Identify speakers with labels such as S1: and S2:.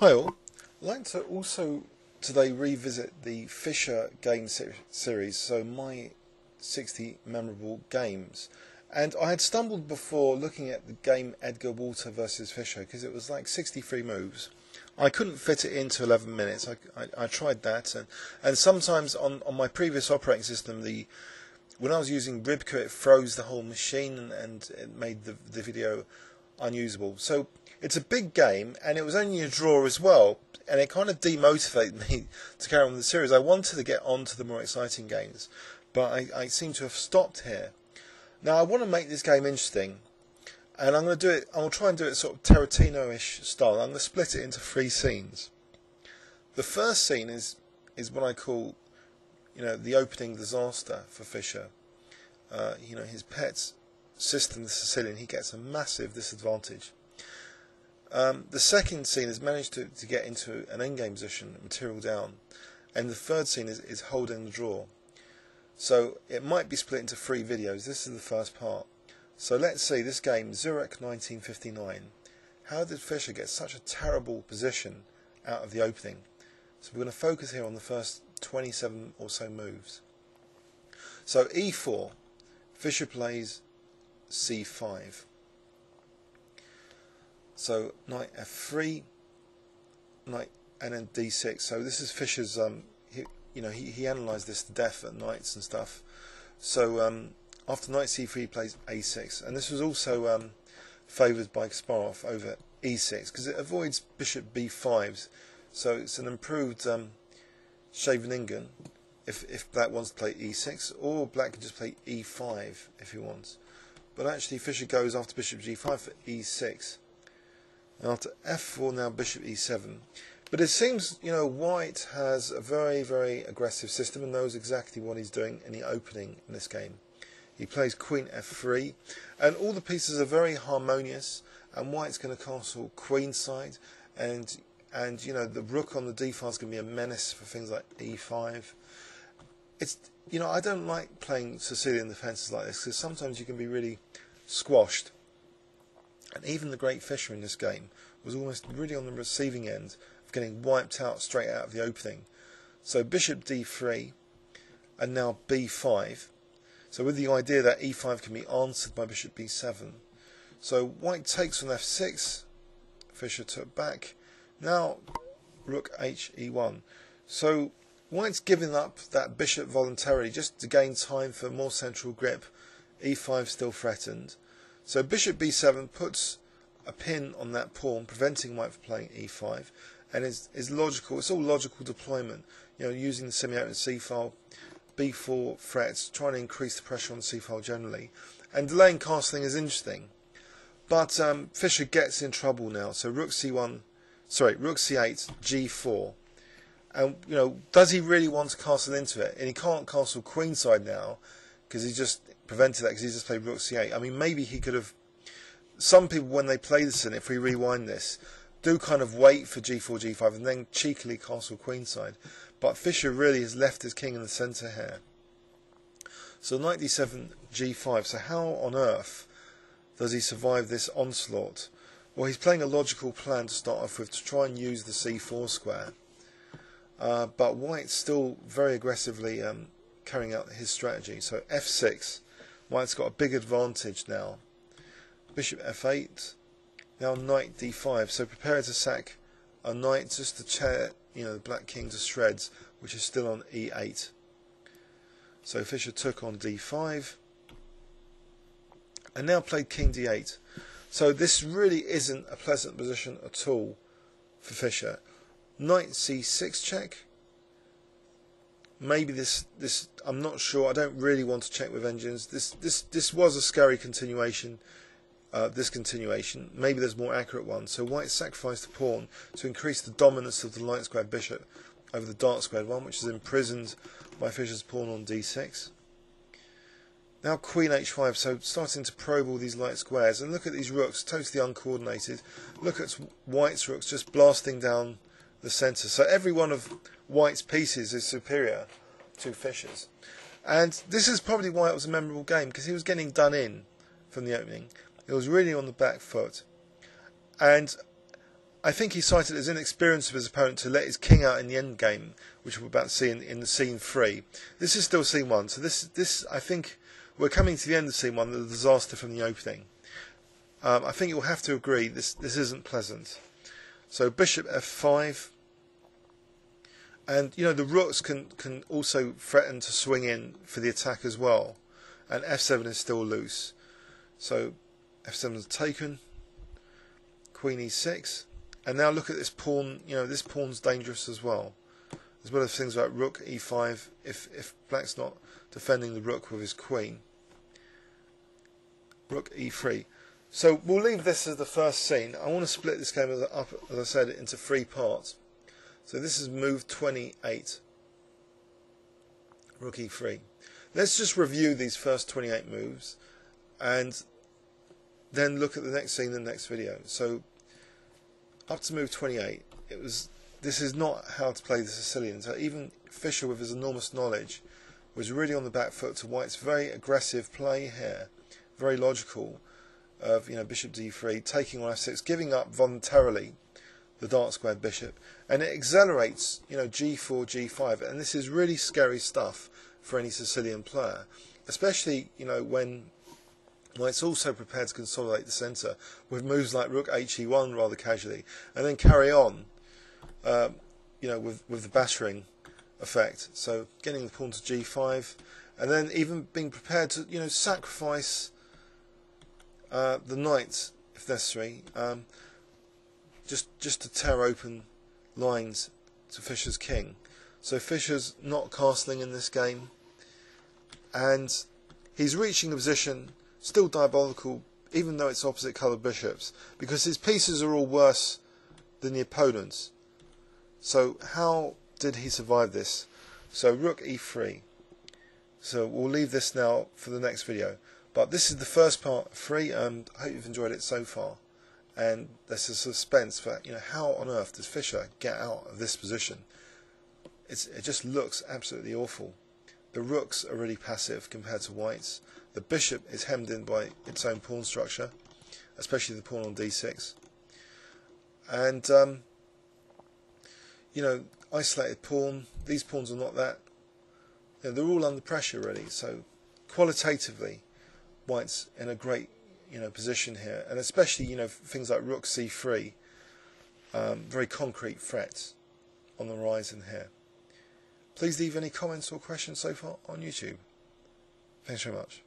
S1: Hi all, I'd like to also today revisit the Fischer game series, so my 60 memorable games. And I had stumbled before looking at the game Edgar Walther versus Fischer because it was like 63 moves. I couldn't fit it into 11 minutes. I tried that, and sometimes on my previous operating system, when I was using Ribka, it froze the whole machine and it made the video unusable. So it's a big game, and it was only a draw as well, and it kind of demotivated me to carry on with the series. I wanted to get on to the more exciting games, but I seem to have stopped here. Now I want to make this game interesting, and I'm going to do it. I'll try and do it sort of Tarantino-ish style. I'm going to split it into 3 scenes. The first scene is what I call, the opening disaster for Fischer. His pet's system, the Sicilian, he gets a massive disadvantage. The second scene is managed to get into an endgame position, material down, and the third scene is holding the draw. So it might be split into 3 videos. This is the first part. So let's see this game, Zurich 1959. How did Fischer get such a terrible position out of the opening? So we're going to focus here on the first 27 or so moves. So e4, Fischer plays c5. So knight f3, knight, and then d6. So this is Fischer's. He analysed this to death at knights and stuff. So after knight c3, he plays a6, and this was also favoured by Kasparov over e6 because it avoids bishop b5s. So it's an improved Scheveningen if black wants to play e6, or black can just play e5 if he wants. But actually Fischer goes after bishop g5 for e6. And after f4 now bishop e7. But it seems, white has a very, very aggressive system and knows exactly what he's doing in the opening in this game. He plays queen f3, and all the pieces are very harmonious, and white's going to castle queenside, and the rook on the d file is going to be a menace for things like e5. It's, I don't like playing Sicilian defences like this because sometimes you can be really squashed. And even the great Fischer in this game was almost really on the receiving end of getting wiped out straight out of the opening. So bishop d3 and now b5. So with the idea that e5 can be answered by bishop b7. So white takes on f6. Fischer took back. Now rook h e1. So white's giving up that bishop voluntarily just to gain time for more central grip. e5 still threatened. So bishop b7 puts a pin on that pawn, preventing white from playing e5, and is logical. It's all logical deployment. Using the semi-open c-file, b4 threats, trying to increase the pressure on the c-file generally, and delaying castling is interesting. But Fischer gets in trouble now. So rook c8, g4, and does he really want to castle into it? And he can't castle queenside now because he just prevented that because he just played rook c8. I mean, maybe he could have. Some people, when they play this, and if we rewind this, do kind of wait for g4, g5, and then cheekily castle queenside. But Fischer really has left his king in the centre here. So knight d7, g5. So how on earth does he survive this onslaught? Well, he's playing a logical plan to start off with to try and use the c4 square. But white's still very aggressively carrying out his strategy. So f6. White's got a big advantage now. Bishop f8. Now knight d5. So preparing to sack a knight just to tear the black king to shreds, which is still on e8. So Fischer took on d5 and now played king d8. So this really isn't a pleasant position at all for Fischer. Knight c6 check. Maybe this I'm not sure. I don't really want to check with engines. This was a scary continuation. This continuation. Maybe there's more accurate one. So white sacrificed a pawn to increase the dominance of the light squared bishop over the dark squared one, which is imprisoned by Fischer's pawn on d6. Now queen h5, so starting to probe all these light squares, and look at these rooks, totally uncoordinated. Look at white's rooks just blasting down the centre. So every one of white's pieces is superior to Fischer's. And this is probably why it was a memorable game, because he was getting done in from the opening. It was really on the back foot. And I think he cited as inexperience of his opponent to let his king out in the end game, which we're about to see in the scene 3. This is still scene 1, so this I think we're coming to the end of scene 1, the disaster from the opening. I think you'll have to agree this isn't pleasant. So bishop f5, and you know the rooks can also threaten to swing in for the attack as well, and f7 is still loose. So f7 is taken, queen e6. And now look at this pawn, you know, this pawn's dangerous as well as things like rook e5, if black's not defending the rook with his queen. Rook e3. So we'll leave this as the first scene. I want to split this game up, as I said, into 3 parts. So this is move 28, rook e3. Let's just review these first 28 moves, and then look at the next scene in the next video. So up to move 28, this is not how to play the Sicilian. So even Fischer, with his enormous knowledge, was really on the back foot to White's very aggressive play here, very logical, of bishop d3, taking on f6, giving up voluntarily the dark squared bishop, and it accelerates g4, g5, and this is really scary stuff for any Sicilian player, especially when White's also prepared to consolidate the centre with moves like rook he1 rather casually, and then carry on, with the battering effect. So getting the pawn to g5, and then even being prepared to, sacrifice the knight if necessary, just to tear open lines to Fischer's king. So Fischer's not castling in this game, and he's reaching a position still diabolical, even though it's opposite coloured bishops, because his pieces are all worse than the opponent's. So how did he survive this? So rook e3. So we'll leave this now for the next video. But this is the first part of 3, and I hope you've enjoyed it so far. And there's a suspense for how on earth does Fischer get out of this position? It just looks absolutely awful. The rooks are really passive compared to White's. The bishop is hemmed in by its own pawn structure, especially the pawn on d6. And isolated pawn. These pawns are not that. They're all under pressure really. So qualitatively, White's in a great position here, and especially things like rook c3, very concrete threats on the horizon here. Please leave any comments or questions so far on YouTube. Thanks very much.